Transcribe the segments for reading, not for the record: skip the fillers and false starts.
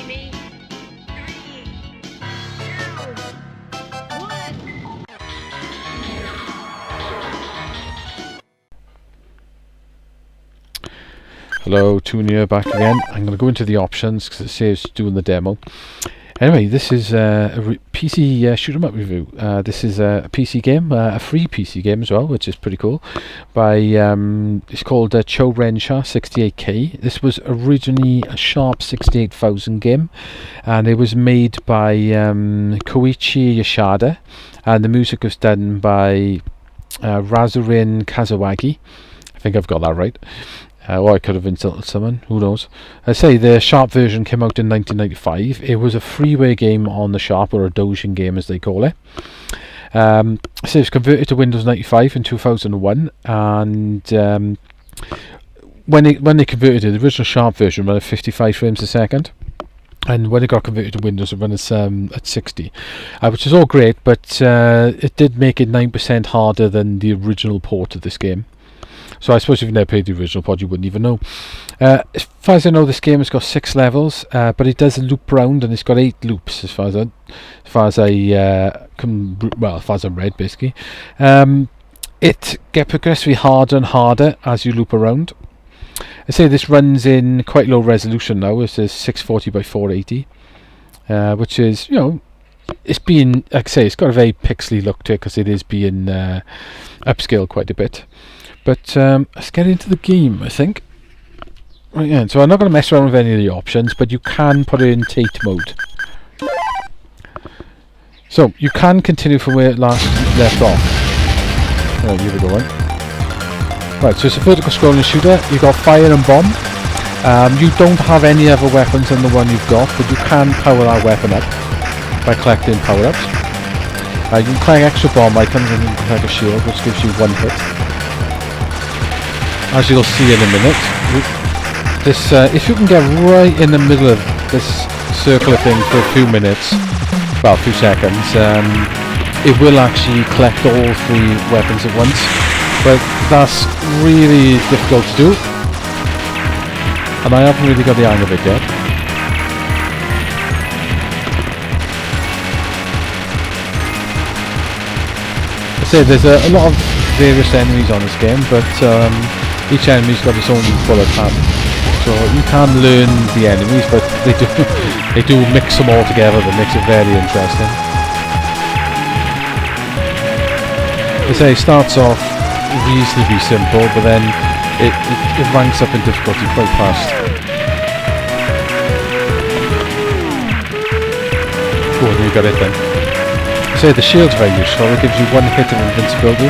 me. 3, 2, 1. Hello, Tunia back again. I'm going to go into the options because it saves doing the demo. Anyway, this is a PC shoot 'em up review. This is a PC game, a free PC game as well, which is pretty cool. By it's called Cho Ren Sha 68K. This was originally a Sharp 68000 game, and it was made by Koichi Yoshida, and the music was done by Razurin Kazawagi. I think I've got that right. Or I could have insulted someone, who knows. I say the Sharp version came out in 1995. It was a freeware game on the Sharp, or a Dojin game as they call it. So it was converted to Windows 95 in 2001, and when they converted it, the original Sharp version ran at 55 frames a second. And when it got converted to Windows, it ran at 60, which is all great, but it did make it 9% harder than the original port of this game. So I suppose if you've never played the original pod, you wouldn't even know. As far as I know, this game has got 6 levels, but it does loop round, and it's got 8 loops as far as I'm read, basically. It gets progressively harder and harder as you loop around. I say this runs in quite low resolution now. It says 640 by 480, which is, it's being, like I say, it's got a very pixely look to it because it is being upscaled quite a bit. But let's get into the game, I think. Right, yeah, so I'm not going to mess around with any of the options, but you can put it in Tate mode. So you can continue from where it left off. Oh, here we go, right, so it's a vertical scrolling shooter. You've got fire and bomb. You don't have any other weapons than the one you've got, but you can power that weapon up by collecting power-ups. You can collect extra bomb items and you can collect a shield, which gives you 1 hit. As you'll see in a minute, this if you can get right in the middle of this circular thing for a few minutes, well, a few seconds, it will actually collect all 3 weapons at once, but that's really difficult to do, and I haven't really got the hang of it yet. I say there's a lot of various enemies on this game, but each enemy's got its own bullet pattern, so you can learn the enemies, but they do mix them all together. That makes it very interesting. I say it starts off reasonably simple, but then it ranks up in difficulty quite fast. Oh, you got it then. I say the shield's very useful. It gives you 1 hit of invincibility,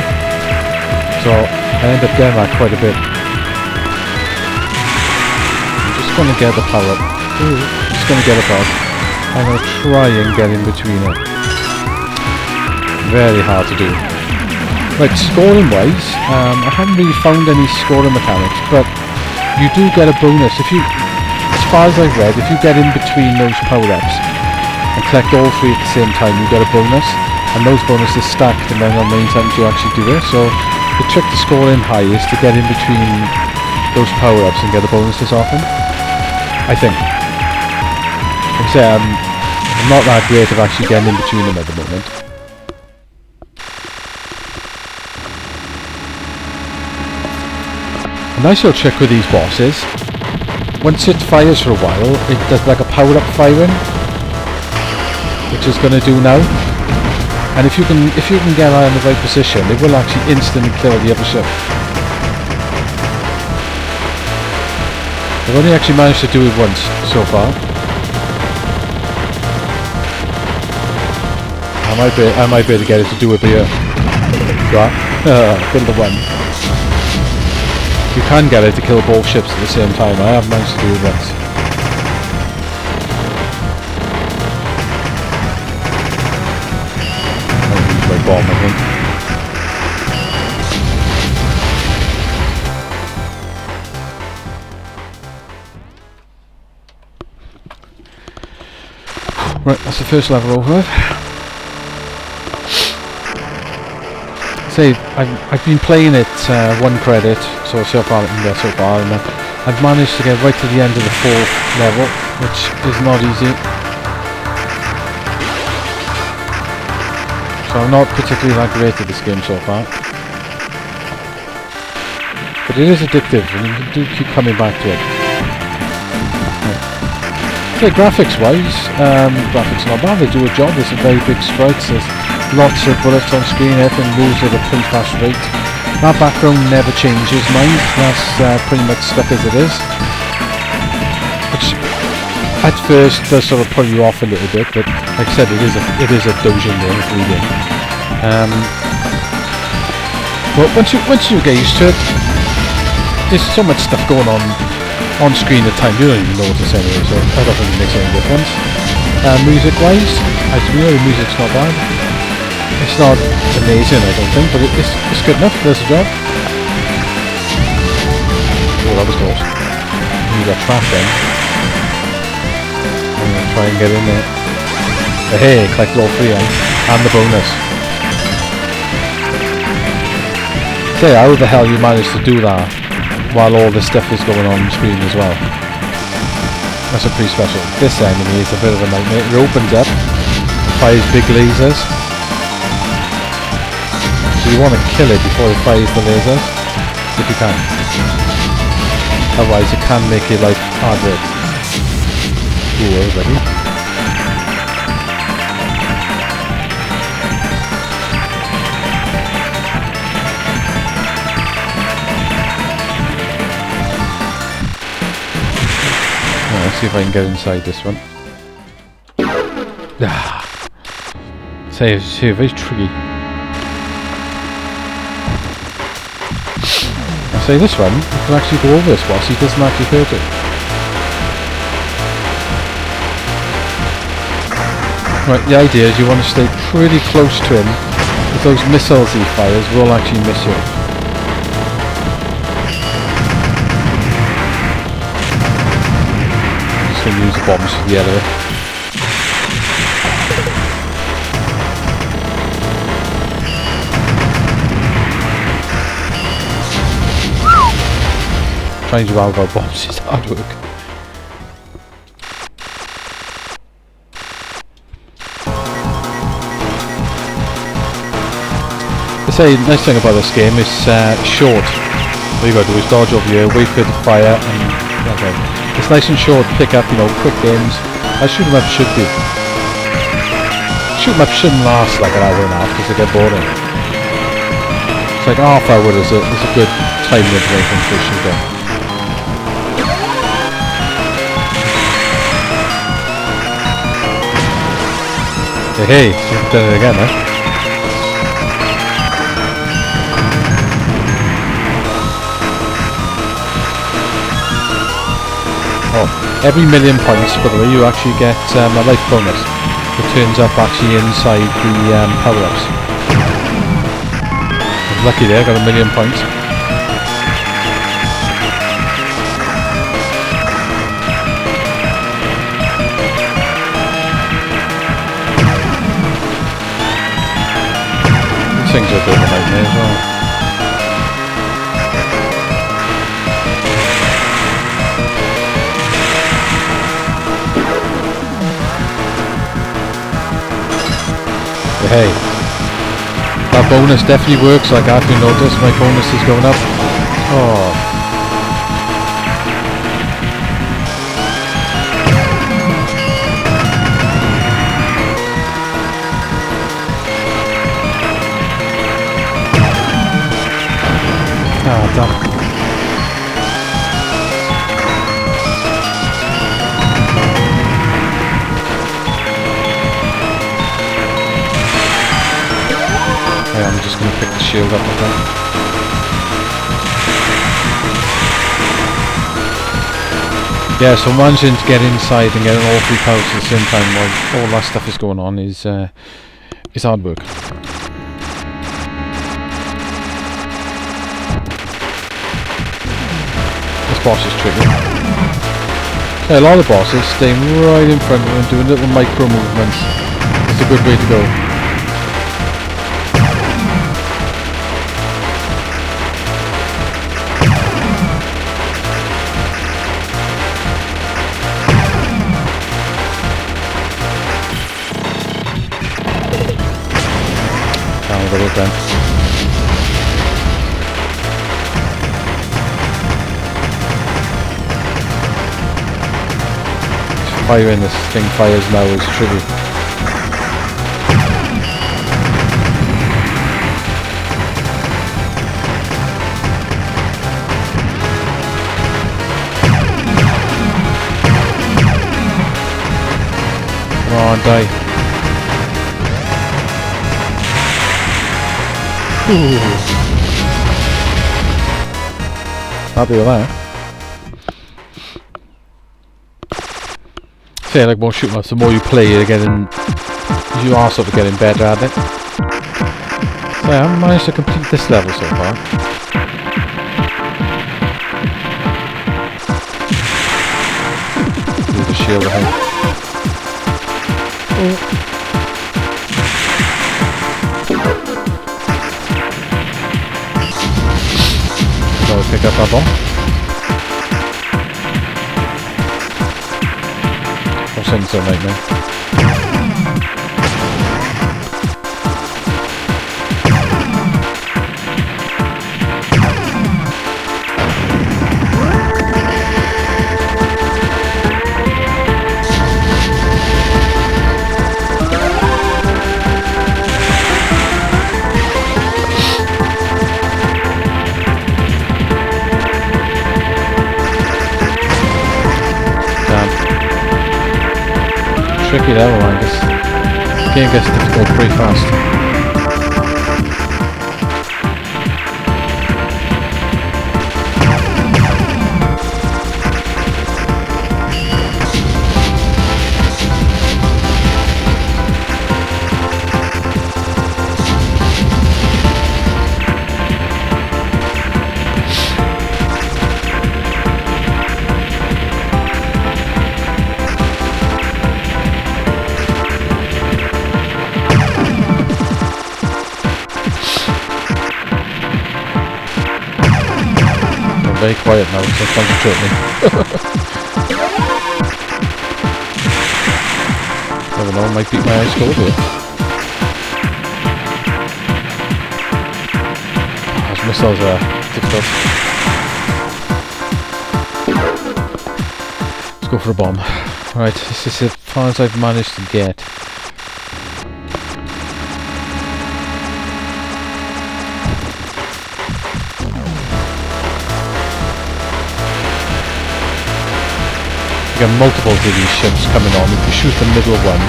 so I end up getting that quite a bit. I'm just going to get the power up. Just going to get it up. I'm going to try and get in between it. Very hard to do. Right, scoring wise, I haven't really found any scoring mechanics, but you do get a bonus. As far as I've read, if you get in between those power-ups and collect all 3 at the same time, you get a bonus, and those bonuses stack depending on how many times you actually do it. So the trick to scoring high is to get in between those power-ups and get the bonuses off them, I think. Like I say, I'm not that great at actually getting in between them at the moment. A nice little trick with these bosses, once it fires for a while, it does like a power-up firing, which it's going to do now. And if you can get that in the right position, it will actually instantly kill the other ship. I've only actually managed to do it once so far. I might be able to get it to do it here. Right, kill the one. You can get it to kill both ships at the same time. I have managed to do it once. Bomb, I think. Right, that's the first level over with. Say, I've been playing it 1 credit, so far I can get so far, and I've managed to get right to the end of the 4th level, which is not easy. So I'm not particularly that great at this game so far. But it is addictive, and you do keep coming back to it. Okay, graphics-wise, graphics not bad, they do a job. There's some very big sprites, there's lots of bullets on screen, everything moves at a pretty fast rate. That background never changes, mind. That's pretty much stuck as it is. Which, at first, does sort of pull you off a little bit, but like I said, it is a doujin game, free game. But once you get used to it, there's so much stuff going on screen at times, you don't even know what to say anyway, so I don't think it makes any difference. Music-wise, as we know, the music's not bad. It's not amazing, I don't think, but it's good enough. There's a job. Oh, that was close. You got trapped then. I'm going to try and get in there. But hey, collect all 3 and the bonus. Say, how the hell you managed to do that while all this stuff is going on screen as well? That's a pretty special. This enemy is a bit of a nightmare. It opens up, fires big lasers. So you want to kill it before it fires the lasers, if you can. Otherwise it can make your life harder. Ooh, everybody. Let's see if I can get inside this one. See, very tricky. Say this one, you can actually go over this boss, he doesn't actually hurt it. Right, the idea is you want to stay pretty close to him, because those missiles he fires will actually miss you. Just going to use the bombs for the end of it. Trying to out about bombs is hard work. I say, the nice thing about this game is short. All you gotta do is dodge over here, wait for it to fire, and okay. It's nice and short, pick up, quick games. As shoot 'em up should be. Shoot 'em up shouldn't last like an hour and a half because they get boring. It's like half hour is a good time interval for a shooter. Hey, you've done it again, huh? Oh, every 1,000,000 points, by the way, you actually get a life bonus. It turns up actually inside the power-ups. I'm lucky there, got 1,000,000 points. Things are a bit of a nightmare as well. But hey, that bonus definitely works. Like, if you notice, my bonus is going up. Oh. Ah, damn. Okay, I'm just going to pick the shield up like that. Yeah, so managing to get inside and getting all 3 powers at the same time while all that stuff is going on is hard work. Boss is tricky. So a lot of bosses staying right in front of them and doing little micro movements. It's a good way to go. got it then. Firing this thing fires now is tricky. Come on, die. Ooh. Happy with that. Yeah, like more shoot 'em ups, the more you play, you are sort of getting better at it. So I haven't managed to complete this level so far. Do the shield, I think. So I'll pick up that bomb. Things don't make me. Tricky level, I guess. The game gets difficult pretty fast. Very quiet now, so concentrating. Never know, I might beat my high score with it. Those missiles are difficult. Let's go for a bomb. Right, this is as far as I've managed to get. You have multiples of these ships coming on. If you shoot the middle one,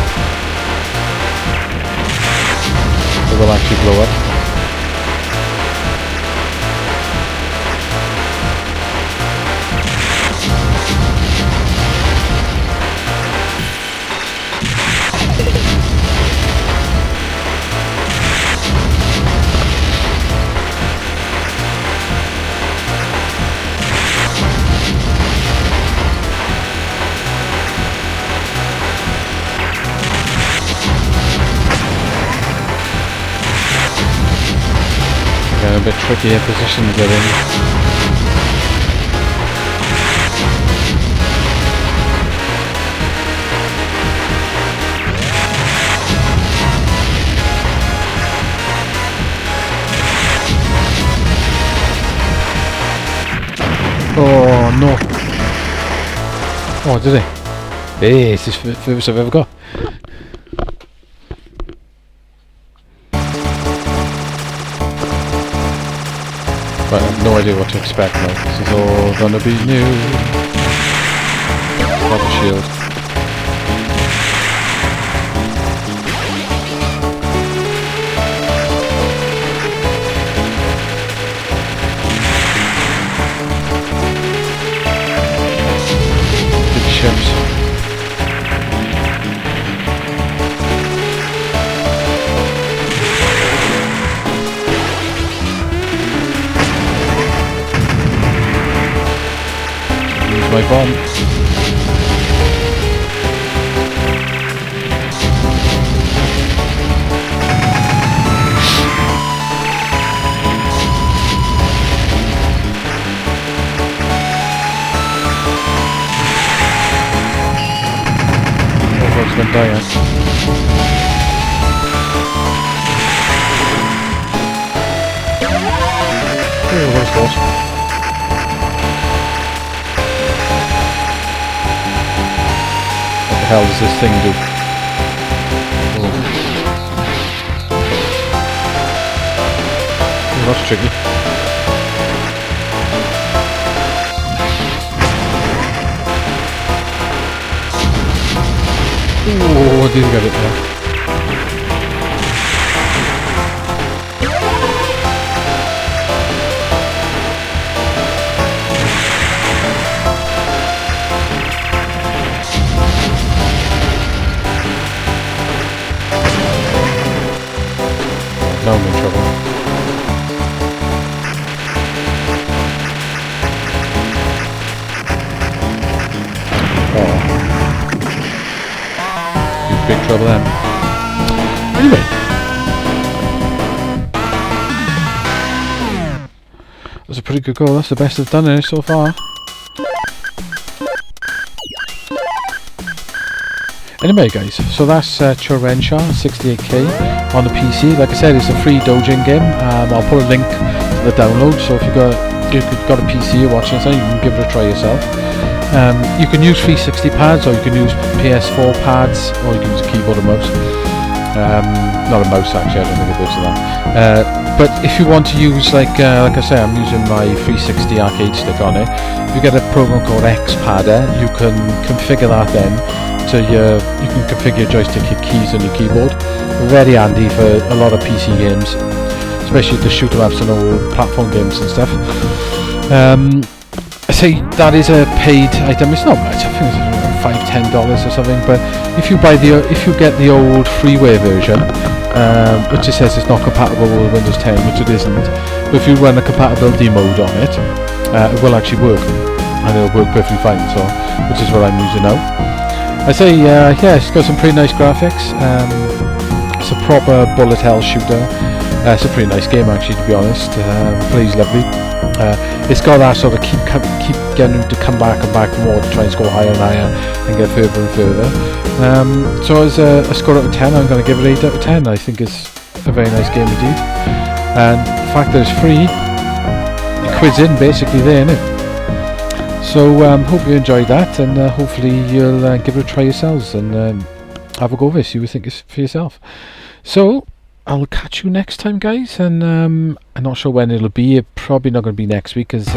it will actually blow up. A bit tricky position to get in. Oh no! Oh, did he? Hey, it's the furthest I've ever got. But I have no idea what to expect now. This is all gonna be new. Pop a shield. Big ships. My bomb. Oh, what's gonna die, Oh, that was close. What the hell does this thing do? Oh, that's tricky. Oh, I didn't get it there. Now I'm in trouble. Oh. Big trouble then. Anyway. That's a pretty good goal. That's the best I've done in it so far. Anyway guys, so that's Cho Ren Sha 68K on the PC. Like I said, it's a free Dojin game. I'll put a link to the download, so if you've got a PC you're watching this on, you can give it a try yourself. You can use 360 pads, or you can use PS4 pads, or you can use a keyboard and mouse. Not a mouse actually, I don't think it goes to that. But if you want to use, like I say, I'm using my 360 arcade stick on it. If you get a program called Xpadder, you can configure that then. So you can configure your joystick, your keys on your keyboard. Very handy for a lot of PC games, especially the shoot 'em ups and all platform games and stuff. I say that is a paid item. It's not much. I think it's $5–10 or something. But if you get the old freeware version, which it says it's not compatible with Windows 10, which it isn't. But if you run a compatibility mode on it, it will actually work, and it'll work perfectly fine. So, which is what I'm using now. I say, yeah, it's got some pretty nice graphics. It's a proper bullet hell shooter. It's a pretty nice game actually, to be honest. Plays lovely. It's got that sort of keep getting to come back and back more to try and score higher and higher and get further and further. So as a score out of 10, I'm going to give it 8 out of 10. I think it's a very nice game indeed. And the fact that it's free, it quids in basically there, innit? So hope you enjoyed that, and hopefully you'll give it a try yourselves and have a go of it, see what you think for yourself. So I'll catch you next time, guys, and I'm not sure when it'll be. Probably not going to be next week, because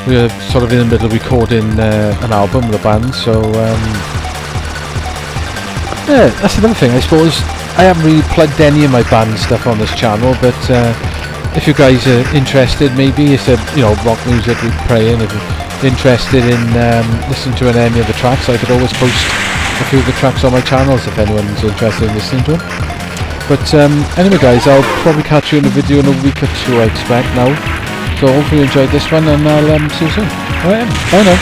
we're sort of in the middle of recording an album with a band. So yeah, that's another thing. I suppose I haven't really plugged any of my band stuff on this channel, but if you guys are interested, maybe it's rock music we're playing. If you're interested in listening to any of the tracks, I could always post a few of the tracks on my channels if anyone's interested in listening to them. But anyway guys, I'll probably catch you in a video in a week or two, I expect now. So hopefully you enjoyed this one, and I'll see you soon. Alright, bye now.